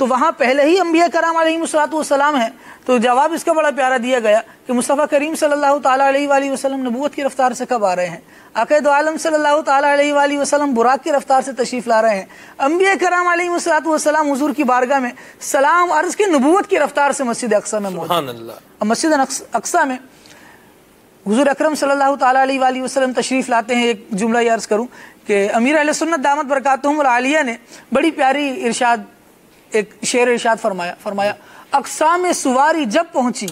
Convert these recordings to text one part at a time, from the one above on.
تو وہاں پہلے ہی انبیاء کرام علیہم السلام ہیں. تو جواب اس کا بڑا پیارا دیا گیا کہ مصطفیٰ کریم صلی اللہ تعالیٰ علیہ وآلہ وسلم نبوت کی رفتار سے کب آ رہے ہیں؟ عقائد عالم صلی اللہ تعالیٰ علیہ وآلہ وسلم براق کی رفتار سے تشریف لا رہے ہیں. انبیاء کرام علیہم السلام حضور کی بارگاہ میں سلام عرض کی نبوت کی رفتار سے مسجد اقصی میں موجود. سبحان اللہ. مسجد اقصی میں حضور اکرم صلی اللہ تعالیٰ علیہ وآلہ وسلم تشریف لاتے ہیں. ایک جملہ یہ عرض کروں کہ امیر اہل سنت دامت برکاتہم العالیہ نے بڑی پیاری ایک شعر ارشاد فرمایا اقصی میں سواری جب پہنچی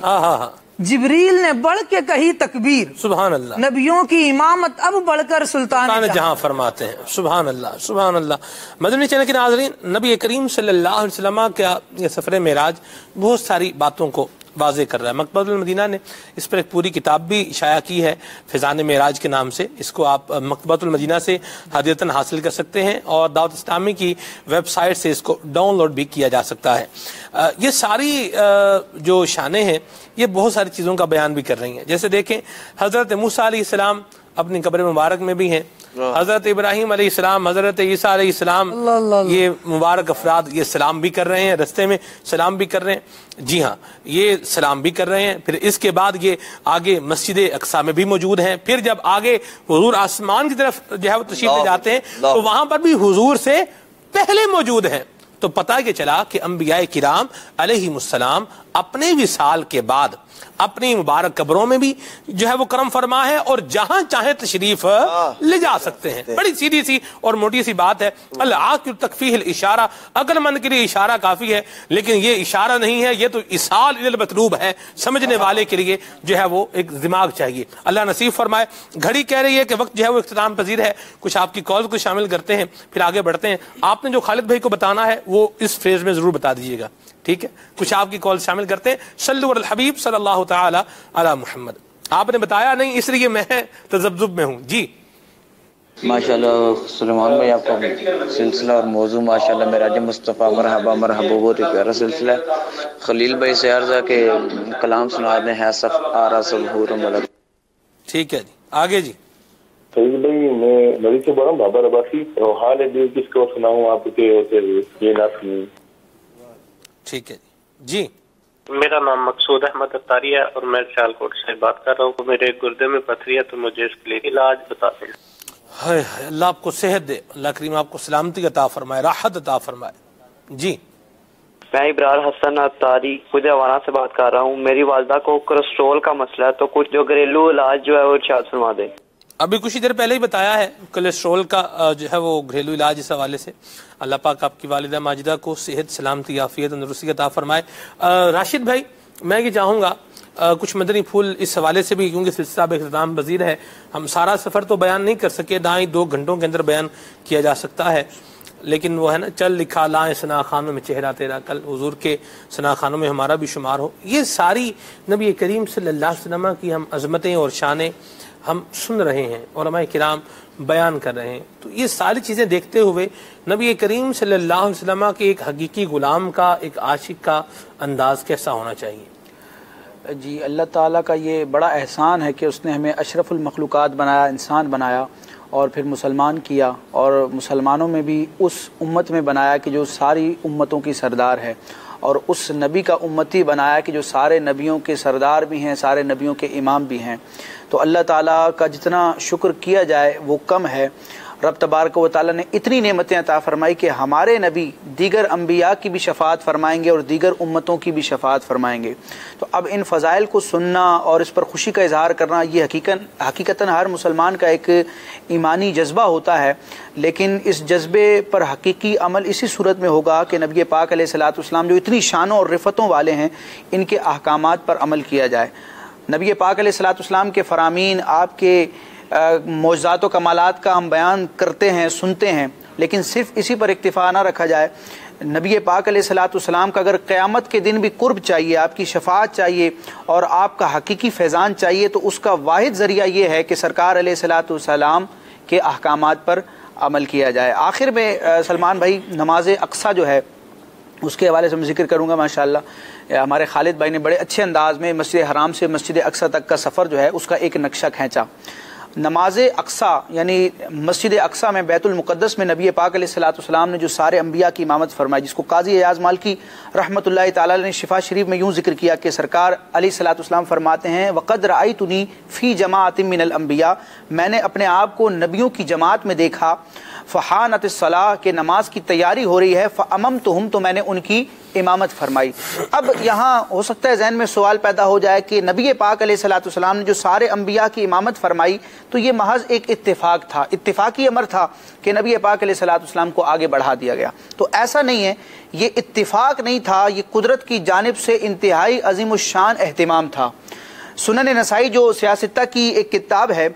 جبریل نے بڑھ کے کہی تکبیر. سبحان اللہ. نبیوں کی امامت اب بڑھ کر سلطان جہاں فرماتے ہیں. سبحان اللہ سبحان اللہ. مدنی چینل کے ناظرین، نبی کریم صلی اللہ علیہ وسلم کا یہ سفر معراج بہت ساری باتوں کو واضح کر رہا ہے. مکتبۃ المدینہ نے اس پر ایک پوری کتاب بھی شائع کی ہے فیضان معراج کے نام سے. اس کو آپ مکتبۃ المدینہ سے ہدیتاً حاصل کر سکتے ہیں اور دعوت اسلامی کی ویب سائٹ سے اس کو ڈاؤن لوڈ بھی کیا جا سکتا ہے. یہ ساری جو شانیں ہیں یہ بہت ساری چیزوں کا بیان بھی کر رہی ہیں. جیسے دیکھیں حضرت موسیٰ علیہ السلام اپنی قبر مبارک میں بھی ہیں، حضرت ابراہیم علیہ السلام، حضرت عیسیٰ علیہ السلام، یہ مبارک افراد یہ سلام بھی کر رہے ہیں، رستے میں سلام بھی کر رہے ہیں. جی ہاں، یہ سلام بھی کر رہے ہیں. پھر اس کے بعد یہ آگے مسجد اقصی میں بھی موجود ہیں. پھر جب آگے حضور آسمان کی طرف جو ہے وہ تشریف لے جاتے ہیں تو وہاں پر بھی حضور سے پہلے موجود ہیں. تو پتہ کہ چلا کہ انبیاء کرام علیہم السلام اپنے وصال کے بعد اپنی مبارک قبروں میں بھی جو ہے وہ کرم فرما ہے اور جہاں چاہے تشریف لے جا سکتے ہیں. بڑی سیدھی سی اور موٹی سی بات ہے. العاقل تکفیہ الاشارہ، عقل مند کے لیے اشارہ کافی ہے، لیکن یہ اشارہ نہیں ہے، یہ تو اصال الی المطلوب ہے. سمجھنے والے کے لیے جو ہے وہ ایک دماغ چاہیے. اللہ نصیب فرمائے. گھڑی کہہ رہی ہے کہ وقت جو ہے وہ اختتام پذیر ہے. کچھ آپ کی کال کو شامل کرتے ہیں پھر آگے بڑھتے ہیں. آپ نے جو خالد بھائی کو بتانا ہے وہ اس فریز میں ضرور بتا دیجیے گا، ٹھیک ہے؟ کچھ آپ کی کال شامل کرتے ہیں. صلو علی الحبیب صلی اللہ تعالی علی محمد. آپ نے بتایا نہیں اس لیے میں تذبذب میں ہوں. جی ماشاءاللہ سلیمان بھائی، آپ کا سلسلہ اور موضوع ماشاءاللہ میراج مصطفیٰ مرحبا مرحبا بہت ہی پیارا سلسلہ ہے. خلیل بھائی سے عرض ہے کہ کلام سنا دیں ہے صف آرا سبحور ملک. ٹھیک ہے جی، آگے جی. خلیل بھائی میں مری سے بول رہا ہوں، بابا رباسی. روحان دل کس کو سناؤں آپ کے ہوتے یہ نہ سنیں. ٹھیک ہے جی. میرا نام مقصود احمد اتاری ہے اور میں سیالکوٹ سے بات کر رہا ہوں. میرے گردے میں پتھری ہے تو مجھے اس کے لیے علاج بتا دیں. اللہ آپ کو صحت دے، اللہ کریم آپ کو سلامتی عطا فرمائے، راحت عطا فرمائے. جی میں ابرار حسن اتاری خود حوانہ سے بات کر رہا ہوں. میری والدہ کو کولیسٹرول کا مسئلہ ہے تو کچھ جو گھریلو علاج جو ہے وہ ارشاد فرما دیں. ابھی کچھ ہی دیر پہلے ہی بتایا ہے کولیسٹرول کا جو ہے وہ گھریلو علاج اس حوالے سے. اللہ پاک آپ کی والدہ ماجدہ کو صحت، سلامتی، عافیت، تندرستی عطا فرمائے. راشد بھائی میں یہ چاہوں گا کچھ مدنی پھول اس حوالے سے بھی، کیونکہ سلسلہ اب اختتام پذیر ہے. ہم سارا سفر تو بیان نہیں کر سکے، 2 گھنٹوں کے اندر بیان کیا جا سکتا ہے، لیکن وہ ہے نا چل لکھا لائیں ثنا خانوں میں چہرہ تیرا، کل حضور کے ثنا خانوں میں ہمارا بھی شمار ہو. یہ ساری نبی کریم صلی اللہ علیہ وسلم کی ہم عظمتیں اور شانیں ہم سن رہے ہیں، علماء کرام بیان کر رہے ہیں. تو یہ ساری چیزیں دیکھتے ہوئے نبی کریم صلی اللہ علیہ وسلم کے ایک حقیقی غلام کا، ایک عاشق کا انداز کیسا ہونا چاہیے؟ جی اللہ تعالیٰ کا یہ بڑا احسان ہے کہ اس نے ہمیں اشرف المخلوقات بنایا، انسان بنایا اور پھر مسلمان کیا، اور مسلمانوں میں بھی اس امت میں بنایا کہ جو ساری امتوں کی سردار ہے، اور اس نبی کا امتی بنایا کہ جو سارے نبیوں کے سردار بھی ہیں، سارے نبیوں کے امام بھی ہیں. تو اللہ تعالیٰ کا جتنا شکر کیا جائے وہ کم ہے. رب تبارک و تعالیٰ نے اتنی نعمتیں عطا فرمائی کہ ہمارے نبی دیگر انبیاء کی بھی شفاعت فرمائیں گے اور دیگر امتوں کی بھی شفاعت فرمائیں گے. تو اب ان فضائل کو سننا اور اس پر خوشی کا اظہار کرنا یہ حقیقتاً ہر مسلمان کا ایک ایمانی جذبہ ہوتا ہے، لیکن اس جذبے پر حقیقی عمل اسی صورت میں ہوگا کہ نبی پاک علیہ الصلوۃ والسلام جو اتنی شانوں اور رفتوں والے ہیں ان کے احکامات پر عمل کیا جائے. نبی پاک علیہ الصلوۃ والسلام کے فرامین، آپ کے معجزات و کمالات کا ہم بیان کرتے ہیں، سنتے ہیں، لیکن صرف اسی پر اکتفا نہ رکھا جائے. نبی پاک علیہ الصلوۃ والسلام کا اگر قیامت کے دن بھی قرب چاہیے، آپ کی شفاعت چاہیے اور آپ کا حقیقی فیضان چاہیے، تو اس کا واحد ذریعہ یہ ہے کہ سرکار علیہ الصلوۃ والسلام کے احکامات پر عمل کیا جائے. آخر میں سلمان بھائی نماز اقصی جو ہے اس کے حوالے سے میں ذکر کروں گا. ماشاءاللہ ہمارے خالد بھائی نے بڑے اچھے انداز میں مسجد حرام سے مسجد اقصی تک کا سفر جو ہے اس کا ایک نقشہ کھینچا. نماز اقصا یعنی مسجد اقصا میں بیت المقدس میں نبی پاک علیہ الصلوۃ والسلام نے جو سارے انبیاء کی امامت فرمائی، جس کو قاضی ایاز مالکی رحمۃ اللہ تعالی نے شفا شریف میں یوں ذکر کیا کہ سرکار علیہ الصلوۃ والسلام فرماتے ہیں وقد رأیتنی فی جماعۃ من الانبیاء، میں نے اپنے آپ کو نبیوں کی جماعت میں دیکھا، فحانت الصلاۃ کہ نماز کی تیاری ہو رہی ہے، فاممتہم تو میں نے ان کی امامت فرمائی۔ اب یہاں ہو سکتا ہے ذہن میں سوال پیدا ہو جائے کہ نبی پاک علیہ الصلوۃ والسلام نے جو سارے انبیاء کی امامت فرمائی تو یہ محض ایک اتفاق تھا، اتفاقی امر تھا کہ نبی پاک علیہ الصلوۃ والسلام کو آگے بڑھا دیا گیا، تو ایسا نہیں ہے، یہ اتفاق نہیں تھا، یہ قدرت کی جانب سے انتہائی عظیم الشان اہتمام تھا۔ سنن نسائی جو سیاستہ کی ایک کتاب ہے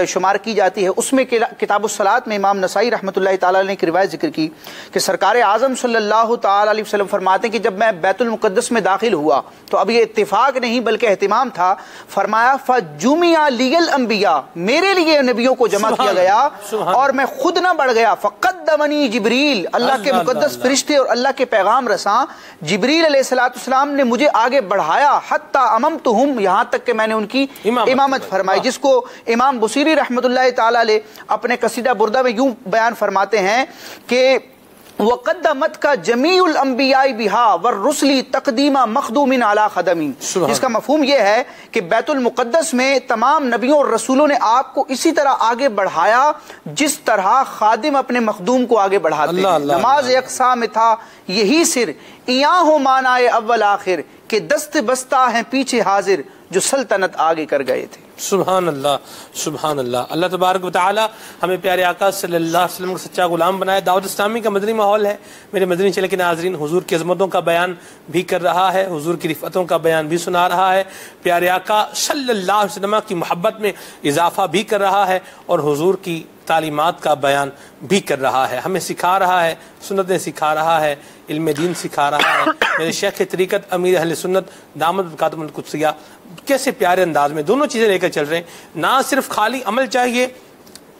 شمار کی جاتی ہے، اس میں کتاب الصلاۃ میں امام نسائی رحمۃ اللہ تعالی نے ایک روایت ذکر کی کہ سرکار اعظم صلی اللہ تعالی علیہ وسلم فرماتے ہیں کہ جب میں بیت المقدس میں داخل ہوا تو اب یہ اتفاق نہیں بلکہ اہتمام تھا، فرمایا فجمع لی الانبیاء، میرے لیے نبیوں کو جمع کیا گیا اور میں خود نہ بڑھ گیا، فقدمنی جبریل، اللہ کے مقدس فرشتے اور اللہ کے پیغام رساں جبریل علیہ الصلوۃ والسلام نے مجھے آگے بڑھایا، حتی اممتہم، یہاں تک کہ میں نے ان کی امامت فرمائی، جس کو امام بصیری رحمۃ اللہ تعالی علیہ اپنے قصیدہ بردہ میں یوں بیان فرماتے ہیں کہ وقدمت کا جمیع الانبیاء بہا والرسل تقدیم مخدوم علی خدم، جس کا مفہوم یہ ہے کہ بیت المقدس میں تمام نبیوں اور رسولوں نے آپ کو اسی طرح آگے بڑھایا جس طرح خادم اپنے مخدوم کو آگے بڑھاتے ہیں۔ نماز اقصا میں تھا یہی سر، ایاں ہو معنی اول آخر، کہ دست بستہ ہیں پیچھے حاضر جو سلطنت آگے کر گئے تھے۔ سبحان اللہ، سبحان اللہ۔ اللہ تبارک و تعالی ہمیں پیارے آقا صلی اللہ علیہ وسلم کا سچا غلام بنائے۔ دعوت اسلامی کا مدنی ماحول ہے، میرے مدنی چینل کے ناظرین، حضور کی عظمتوں کا بیان بھی کر رہا ہے، حضور کی رفعتوں کا بیان بھی سنا رہا ہے، پیارے آقا صلی اللہ علیہ وسلم کی محبت میں اضافہ بھی کر رہا ہے اور حضور کی تعلیمات کا بیان بھی کر رہا ہے، ہمیں سکھا رہا ہے، سنتیں سکھا رہا ہے، علم دین سکھا رہا ہے۔ میرے شیخ طریقت امیر اہل سنت دامت برکاتہم القدسیہ کیسے پیارے انداز میں دونوں چیزیں لے کر چل رہے ہیں، نہ صرف خالی عمل چاہیے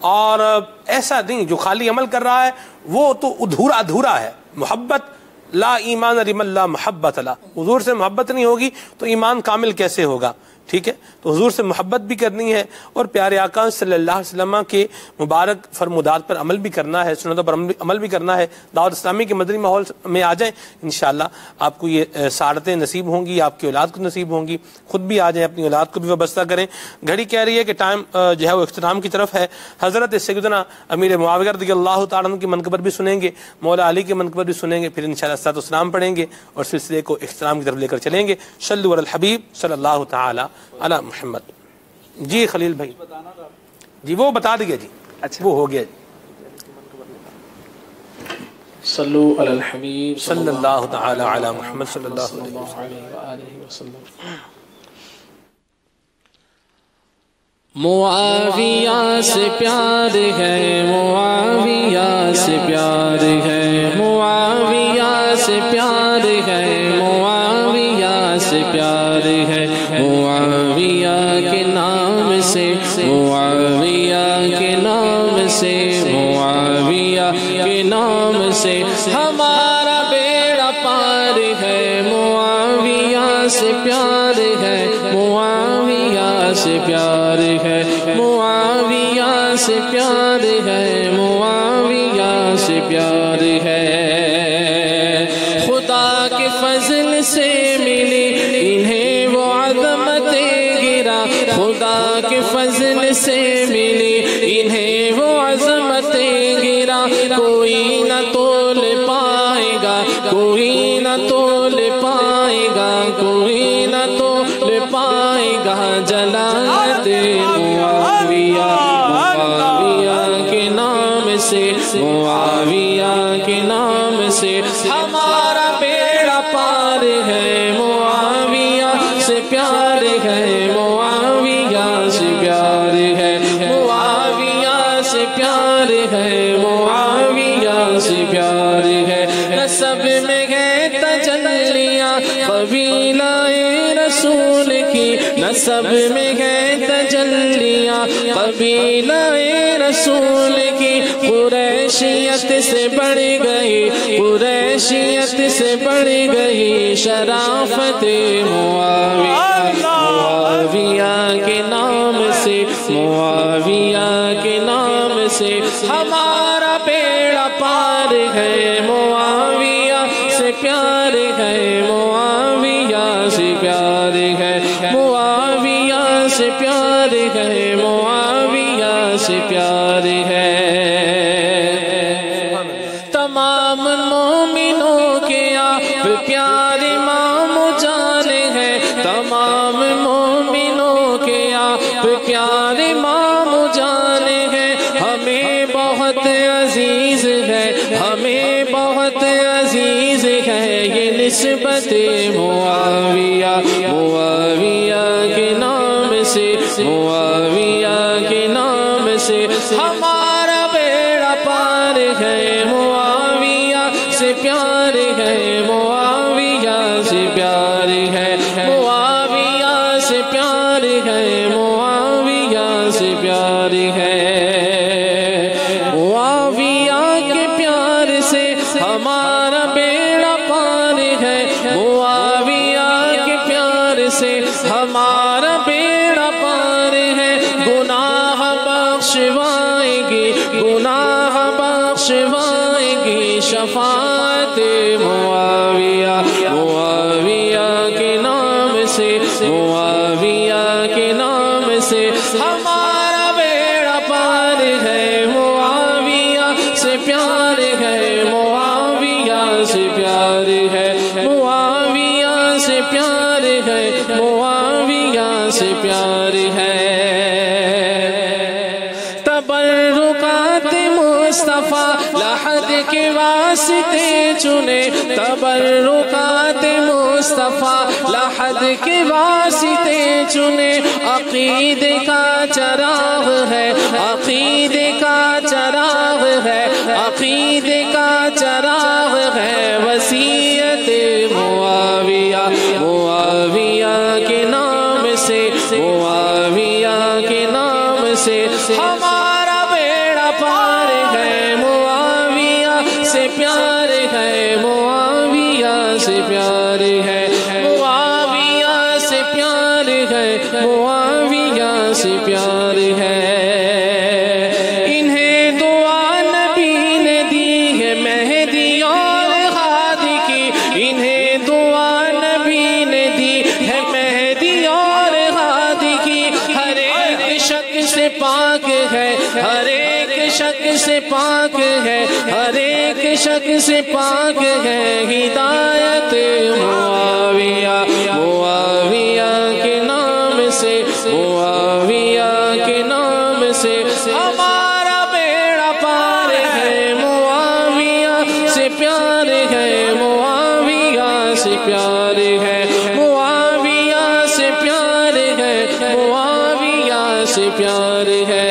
اور ایسا نہیں جو خالی عمل کر رہا ہے وہ تو ادھورا ہے، محبت لا ایمان لمن لا محبت لا، حضور سے محبت نہیں ہوگی تو ایمان کامل کیسے ہوگا؟ ٹھیک ہے، تو حضور سے محبت بھی کرنی ہے اور پیارے آقا صلی اللہ علیہ وسلم کے مبارک فرمودات پر عمل بھی کرنا ہے، سنتوں پر عمل بھی کرنا ہے۔ دعوت اسلامی کے مدنی ماحول میں آ جائیں، انشاءاللہ آپ کو یہ سعادتیں نصیب ہوں گی، آپ کی اولاد کو نصیب ہوں گی، خود بھی آ جائیں، اپنی اولاد کو بھی وابستہ کریں۔ گھڑی کہہ رہی ہے کہ ٹائم جو ہے وہ اختتام کی طرف ہے۔ حضرت سیدنا امیر معاویہ رضی اللہ تعالیٰ عنہ کی منقبت بھی سنیں گے، مولا علی کی منقبت بھی سنیں گے، پھر انشاءاللہ الصلاۃ والسلام پڑھیں گے اور سلسلے کو اختتام کی طرف لے کر چلیں گے۔ صلوا علی الحبیب صلی اللہ تعالی علی محمد۔ جی خلیل بھائی، جی وہ بتا دیا جی، اچھا وہ ہو گیا جی۔ صلو علی الحبیب صلی اللہ تعالی علی محمد صلی اللہ علیہ وسلم۔ معاویہ سے پیار ہے، معاویہ سے پیار ہے، معاویہ سے پیار ہے، معاویہ سے پیار ہے، معاویہ کے نام سے، معاویہ کے نام سے، معاویہ کے نام سے ہمارا بیڑا پار ہے، معاویہ سے پیار ہے، معاویہ سے پیار ہے، معاویہ سے پیار ہے، معاویہ سے پیار ہے۔ خدا کے فضل سے ملی انہیں وہ عظمتیں گرا، خدا کے فضل سے ملی انہیں وہ عظمتیں گرا، کوئی نہ تول پائے گا، کوئی نہ تول پائے گا، کوئی نہ تول پائے گا جلالت معاویہ، معاویہ کے نام سے، معاویہ کے نام سے ہمارا بیڑا پار ہے، معاویہ سے پیار ہے، معاویہ سے پیار ہے، معاویہ سے پیار ہے، معاویہ سے پیار ہے۔ نسب میں ہے تجلیاں قبیلہ رسول کی، نسب میں ہے تجلیاں قبیلہ رسول کی، قریشیت سے بڑھ گئی، قریشیت سے بڑھ گئی شرافت معاویہ، معاویہ کے نام سے، معاویہ ہمارا بیڑا پار ہے معاویہ سے پیار ہے معاویہ سے پیار ہے معاویہ سے پیار ہے معاویہ سے پیار ہے تمام مومنوں کے آپ پیارے امام جان ہے تمام مومنوں کے آپ پیارے امام جان ہے ہمیں بہت عزیز ہے ہمیں بہت عزیز ہے یہ نسبت معاویہ معاویہ کے نام سے معاویہ کے نام سے ہمارا بیڑا پار ہے معاویہ سے پیار ہے معاویہ سے پیار ہے معاویہ سے پیار ہے معاویہ سے پیار ہے معاویہ کے پیار سے ہمارا بیڑا پار ہے معاویہ کے پیار سے ہمارا بیڑا پار ہے گناہ بخشوائیں گی گناہ بخشوائیں گی شفاعت معاویہ معاویہ کے نام سے معاویہ کے نام سے ہمارا بیڑا پار ہے معاویہ سے پیار ہے معاویہ سے پیار ہے معاویہ سے پیار ہے معاویہ سے پیار ہے تبرکات مصطفیٰ لحد کے واسطے چنے تبرکات مصطفیٰ لحد کے واسطے چنے عقیدے کا چراغ ہے عقیدے کا چراغ ہے عقیدے کا چراغ ہے وصیت معاویہ معاویہ کے نام سے معاویہ کے نام سے ہمارا بیڑا پار ہے معاویہ سے پیار ہے معاویہ سے پیار ہے معاویہ سے پیار ہے معاویہ سے پیار ہے انہیں دعا نبی نے دی ہے مہدی اور ہادی کی انہیں دعا نبی نے دی ہے مہدی اور ہادی کی ہر ایک شک سے پاک ہے ہر ایک شک سے پاک ہے ہر ایک شک سے پاک ہے ہدایت معاویہ معاویہ کے نام سے معاویہ کے نام سے ہمارا بیڑا پار ہے معاویہ سے پیار ہے معاویہ سے پیار ہے معاویہ سے پیار ہے معاویہ سے پیار ہے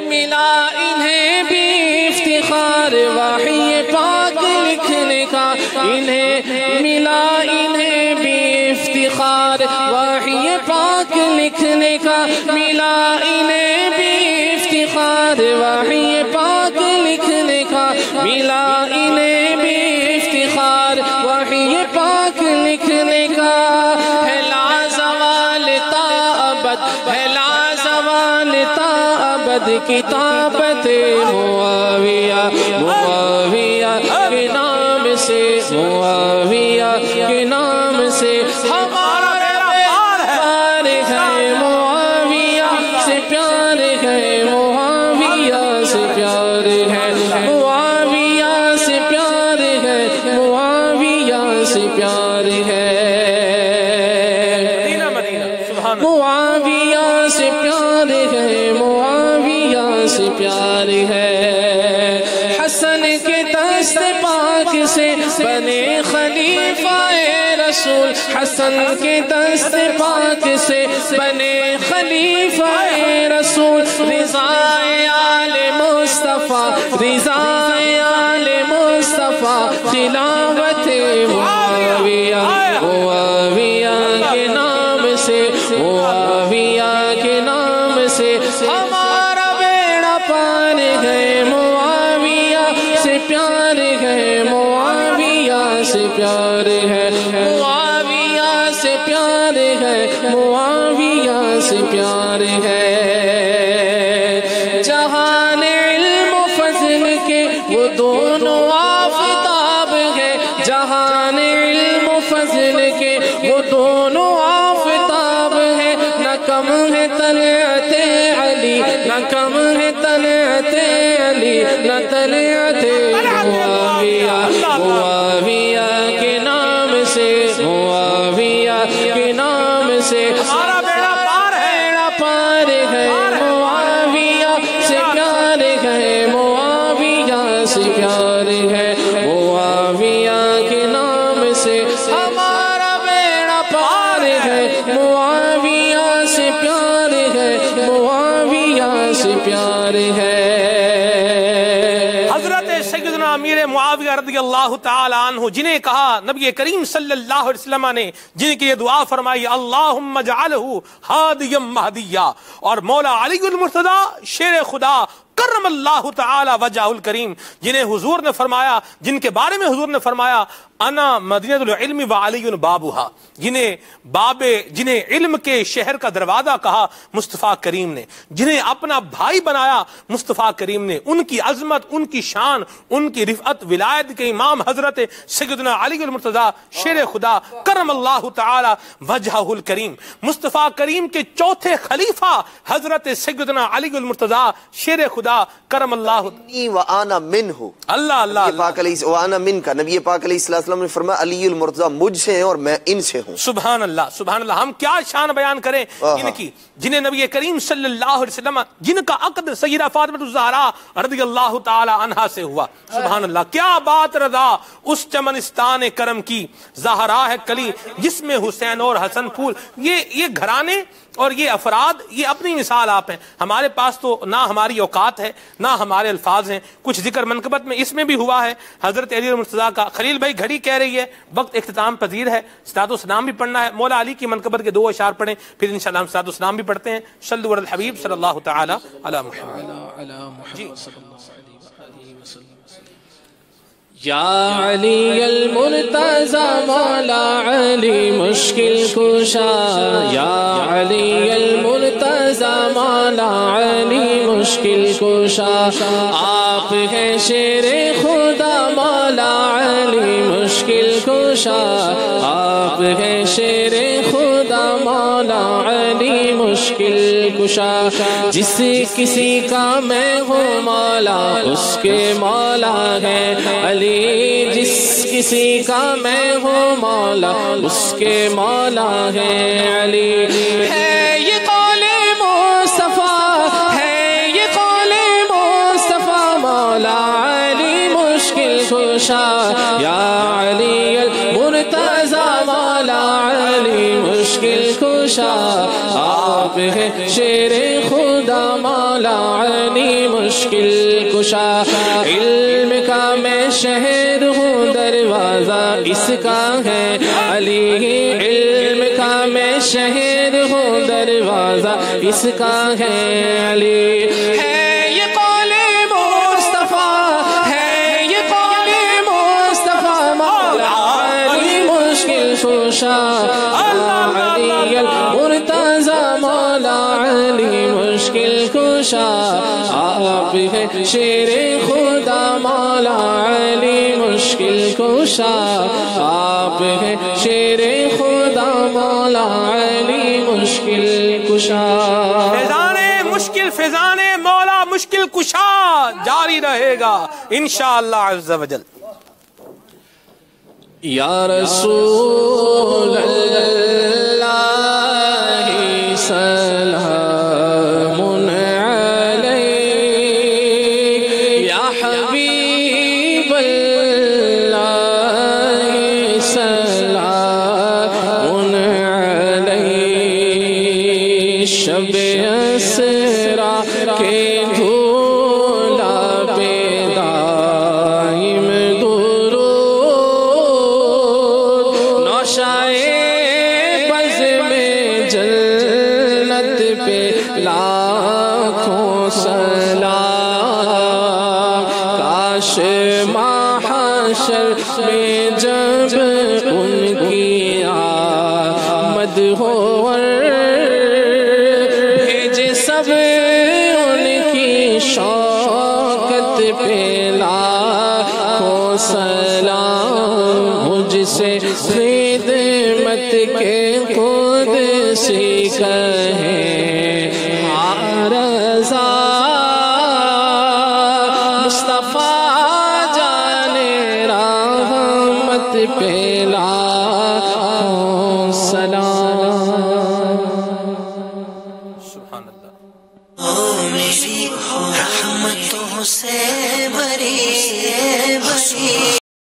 ملا انہیں بھی افتخار وحی پاک لکھنے کا انہیں ملا انہیں بھی افتخار وحی پاک لکھنے کا ملا انہیں بھی افتخار وحی پاک لکھنے کا ملا انہیں بھی افتخار وحی پاک لکھنے کا ہے لازوال تا ابد ہے لازوال تا ابد کتابت معاویہ معاویہ کے نام سے معاویہ کے نام سے ہمارا پیار ہے معاویہ سے پیار ہے معاویہ سے پیار ہے معاویہ سے پیار ہے معاویہ سے پیار ہے معاویہ سے پیار ہے معاویہ سے پیار ہے حسن کے دست پاک سے بنے خلیفہ رسول حسن کے دست پاک سے بنے خلیفہ رسول رضا آل مصطفیٰ رضا آل مصطفیٰ خلافت معاویہ معاویہ کے نام سے معاویہ کے نام سے ہمارا بیڑا پار ہے معاویہ سے پیار ہے معاویہ سے پیار ہے معاویہ سے پیار ہے معاویہ سے پیار ہے وہ دونوں آفتاب ہے، نہ کم ہے طلعت علی، نہ کم ہے طلعت علی، نہ طلعت معاویہ، معاویہ کے نام سے، معاویہ کے نام سے ہمارا بیڑا پار ہے، بیڑا پار ہے، معاویہ سے پیار ہے، معاویہ سے پیار ہے، معاویہ کے نام سے ہمارا بیڑا پار ہے، معاویہ سے پیار ہے، معاویہ سے پیار ہے۔ حضرت سیدنا امیر معاویہ رضی اللہ تعالی عنہ جنہیں کہا نبی کریم صلی اللہ علیہ وسلم نے، جن کی یہ دعا فرمائی اللہم اجعلہ ہادیا مہدیا، اور مولا علی المرتضی شیر خدا کرم اللہ تعالی وجہ الکریم، جنہیں حضور نے فرمایا، جن کے بارے میں حضور نے فرمایا انا مدینۃ العلم وعلی بابھا، جنہیں علم کے شہر کا دروازہ کہا مصطفیٰ کریم نے، جنہیں اپنا بھائی بنایا مصطفیٰ کریم نے، ان کی عظمت، ان کی شان، ان کی رفعت، ولایت کے امام حضرت سیدنا علی المرتضی شیر خدا کرم اللہ تعالی وجہ الکریم، مصطفیٰ کریم کے چوتھے خلیفہ حضرت سیدنا علی المرتضی شیر خدا کرم اللہ وانا منہ، اللہ اللہ نبی پاک علیہ وانا من کا نبی پاک علیہ السلام نے فرمایا علی المرتضی مجھ سے ہیں اور میں ان سے ہوں۔ سبحان اللہ سبحان اللہ، ہم کیا شان بیان کریں ان کی، جنہیں نبی کریم صلی اللہ علیہ وسلم، جن کا عقد سیدہ فاطمہ الزہرا رضی اللہ تعالی عنہا سے ہوا۔ سبحان اللہ، کیا بات رضا اس چمنستان کرم کی، زہرا ہے کلی جس میں حسین اور حسن پھول۔ یہ گھرانے اور یہ افراد، یہ اپنی مثال آپ ہیں، ہمارے پاس تو نہ ہماری اوقات ہے نہ ہمارے الفاظ ہیں۔ کچھ ذکر منقبت میں اس میں بھی ہوا ہے حضرت علی المرتضیٰ کا۔ خلیل بھائی گھڑی کہہ رہی ہے وقت اختتام پذیر ہے، صلاۃ و سلام بھی پڑھنا ہے، مولا علی کی منقبت کے 2 اشعار پڑھیں، پھر انشاءاللہ ہم صلاۃ و سلام بھی پڑھتے ہیں۔ صلوا علی الحبیب صلی اللہ تعالی علی محمد۔ یا علی المرتضی مولا علی مشکل کشا، یا علی المرتضی مولا علی مشکل کشا، آپ ہیں شیر خدا مولا علی مشکل کشا، آپ ہیں شیر خدا مولا علی مشکل کشا، جس کسی کا میں ہوں مولا اس کے مولا ہے علی، جس کسی کا میں ہوں مولا اس کے مولا ہے علی۔ ہے یہ قول مصطفیٰ، ہے یہ قول مصطفیٰ مولا علی مشکل کشا، یا علی المرتضی مولا علی مشکل کشا، آپ ہیں شیر خدا مولا علی مشکل کشا، علم کا میں شہر ہوں دروازہ اس کا ہے علی، علم کا میں شہر ہوں دروازہ اس کا ہے علی۔ ہے یہ قول مصطفیٰ، ہے یہ قول مصطفیٰ مولا علی مشکل کشا، علی المرتضی مولا علی مشکل کشا، آپ ہیں شیر خدا مولا علی مشکل کشا، آپ ہیں شیر خدا مولا علی مشکل کشا۔ فیضان مشکل، فیضان مولا مشکل کشا جاری رہے گا انشاءاللہ عز و جل۔ یا رسول اللہ سلام شب اسرا کے دھولا پہ دائم درود، نوشائے بز میں جنت پہ لاکھوں سلام، کاش محشر میں جب ان کی آمد ہو سب ان کی شوکت پہ لاکھوں سلام، مجھ سے خدمت کے قدسی کہیں رضا مصطفیٰ جانے رحمت پہ لاکھوں سلام. سبحان اللہ. میری رحمتوں سے بری